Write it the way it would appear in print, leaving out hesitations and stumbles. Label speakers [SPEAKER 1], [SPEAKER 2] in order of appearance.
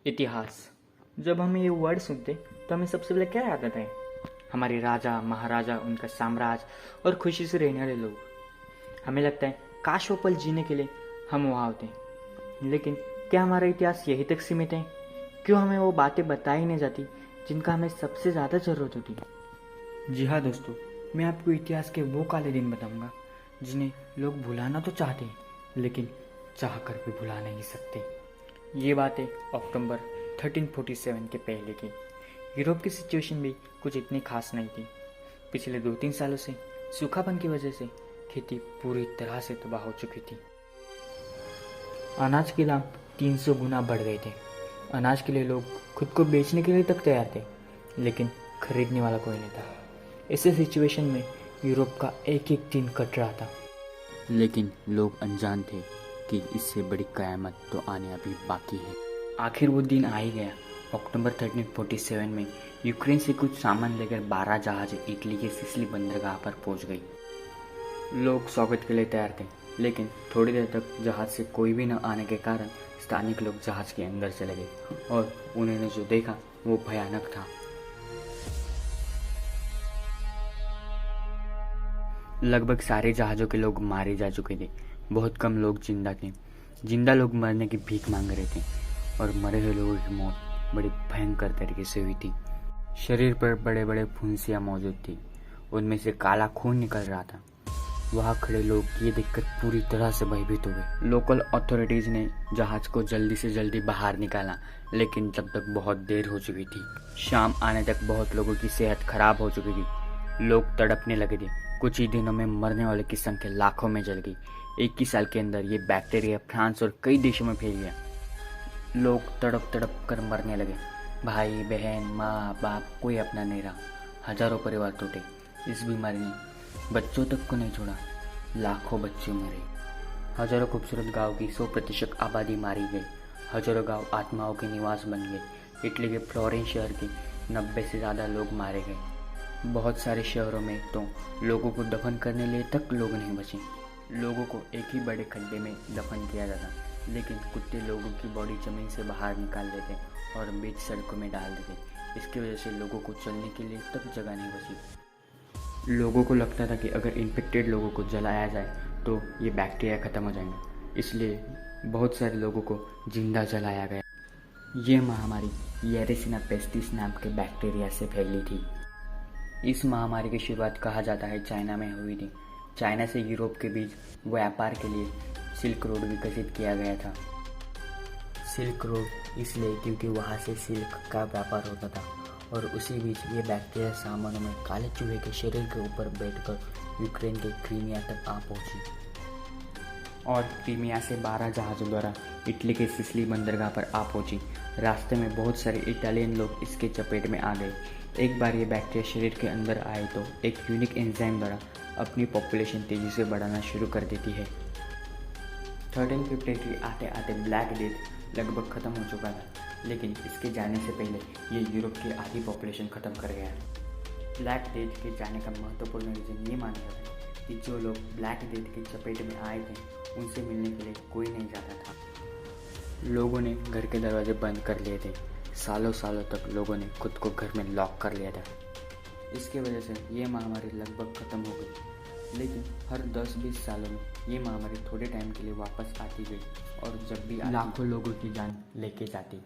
[SPEAKER 1] इतिहास। जब हम ये वर्ड सुनते तो हमें सबसे पहले क्या याद आता है? हमारे राजा महाराजा, उनका साम्राज्य और खुशी से रहने वाले लोग। हमें लगता है काश वो पल जीने के लिए हम वहाँ होते। लेकिन क्या हमारा इतिहास यही तक सीमित है? क्यों हमें वो बातें बताई नहीं जाती जिनका हमें सबसे ज़्यादा ज़रूरत होती? जी हाँ दोस्तों, मैं आपको इतिहास के वो काले दिन बताऊंगा जिन्हें लोग भुलाना तो चाहते हैं लेकिन चाह कर भी भुला नहीं सकते। ये बातें अक्टूबर 1347 के पहले की। यूरोप की सिचुएशन भी कुछ इतनी खास नहीं थी। पिछले 2-3 सालों से सूखापन की वजह से खेती पूरी तरह से तबाह हो चुकी थी। अनाज के दाम 300 गुना बढ़ गए थे। अनाज के लिए लोग खुद को बेचने के लिए तक तैयार थे, लेकिन खरीदने वाला कोई नहीं था। ऐसे सिचुएशन में यूरोप का एक एक दिन कट रहा था।
[SPEAKER 2] लेकिन लोग अनजान थे कि इससे बड़ी कयामत तो आने अभी बाकी है।
[SPEAKER 1] आखिर वो दिन आ ही गया। अक्टूबर 1347 में यूक्रेन से कुछ सामान लेकर 12 जहाज इटली के सिसिली बंदरगाह पर पहुंच गई। लोग स्वागत के लिए तैयार थे, लेकिन थोड़ी देर तक जहाज से कोई भी न आने के कारण स्थानिक लोग जहाज के अंदर चले गए और उन्होंने जो देखा वो भयानक था। लगभग सारे जहाज़ों के लोग मारे जा चुके थे। बहुत कम लोग जिंदा थे। जिंदा लोग मरने की भीख मांग रहे थे और मरे हुए लोगों की मौत बड़ी भयंकर तरीके से हुई थी। शरीर पर बड़े बड़े फुंसियाँ मौजूद थी, उनमें से काला खून निकल रहा था। वहाँ खड़े लोग ये देखकर पूरी तरह से भयभीत हो गए। लोकल अथॉरिटीज़ ने जहाज को जल्दी से जल्दी बाहर निकाला, लेकिन तब तक बहुत देर हो चुकी थी। शाम आने तक बहुत लोगों की सेहत खराब हो चुकी थी। लोग तड़पने लगे थे। कुछ ही दिनों में मरने वाले की संख्या लाखों में जल गई। 21 साल के अंदर ये बैक्टीरिया फ्रांस और कई देशों में फैल गया। लोग तड़प तड़प कर मरने लगे। भाई बहन माँ बाप कोई अपना नहीं रहा। हजारों परिवार टूटे। इस बीमारी ने बच्चों तक को नहीं छोड़ा। लाखों बच्चे मरे। हजारों खूबसूरत गांव की 100% आबादी मारी गई। हजारों गांव आत्माओं के निवास बन गए। इटली के फ्लोरेंस शहर के 90 से ज़्यादा लोग मारे गए। बहुत सारे शहरों में तो लोगों को दफन करने लिए तक लोग नहीं बचे। लोगों को एक ही बड़े खड्डे में दफन किया जाता, लेकिन कुत्ते लोगों की बॉडी जमीन से बाहर निकाल देते और बीच सड़कों में डाल देते। इसकी वजह से लोगों को चलने के लिए तक जगह नहीं बची। लोगों को लगता था कि अगर इन्फेक्टेड लोगों को जलाया जाए तो ये बैक्टीरिया ख़त्म हो जाएंगे, इसलिए बहुत सारे लोगों को जिंदा जलाया गया। ये महामारी येरेसिना पेस्टिस नाम के बैक्टीरिया से फैली थी। इस महामारी की शुरुआत कहा जाता है चाइना में हुई थी। चाइना से यूरोप के बीच व्यापार के लिए सिल्क रोड विकसित किया गया था। सिल्क रोड इसलिए क्योंकि वहाँ से सिल्क का व्यापार होता था और उसी बीच ये बैक्टीरिया सामानों में काले चूहे के शरीर के ऊपर बैठकर यूक्रेन के क्रीमिया तक आ पहुंची और क्रीमिया से 12 जहाज़ों द्वारा इटली के सिसिली बंदरगाह पर आ पहुंची। रास्ते में बहुत सारे इटालियन लोग इसके चपेट में आ गए। एक बार ये बैक्टीरिया शरीर के अंदर आए तो एक यूनिक एंजाइम द्वारा अपनी पॉपुलेशन तेज़ी से बढ़ाना शुरू कर देती है। 1353 आते आते ब्लैक डेथ लगभग ख़त्म हो चुका था, लेकिन इसके जाने से पहले ये यूरोप की आधी पॉपुलेशन ख़त्म कर गया। ब्लैक डेथ के जाने का महत्वपूर्ण रीज़न ये माना जाता है कि जो लोग ब्लैक डेथ के चपेट में आए थे उनसे मिलने के लिए कोई नहीं जाता था। लोगों ने घर के दरवाजे बंद कर लिए थे। सालों सालों तक लोगों ने खुद को घर में लॉक कर लिया था। इसके वजह से ये महामारी लगभग ख़त्म हो गई, लेकिन हर 10-20 सालों में ये महामारी थोड़े टाइम के लिए वापस आती गई और जब भी लाखों लोगों की जान लेके जाती।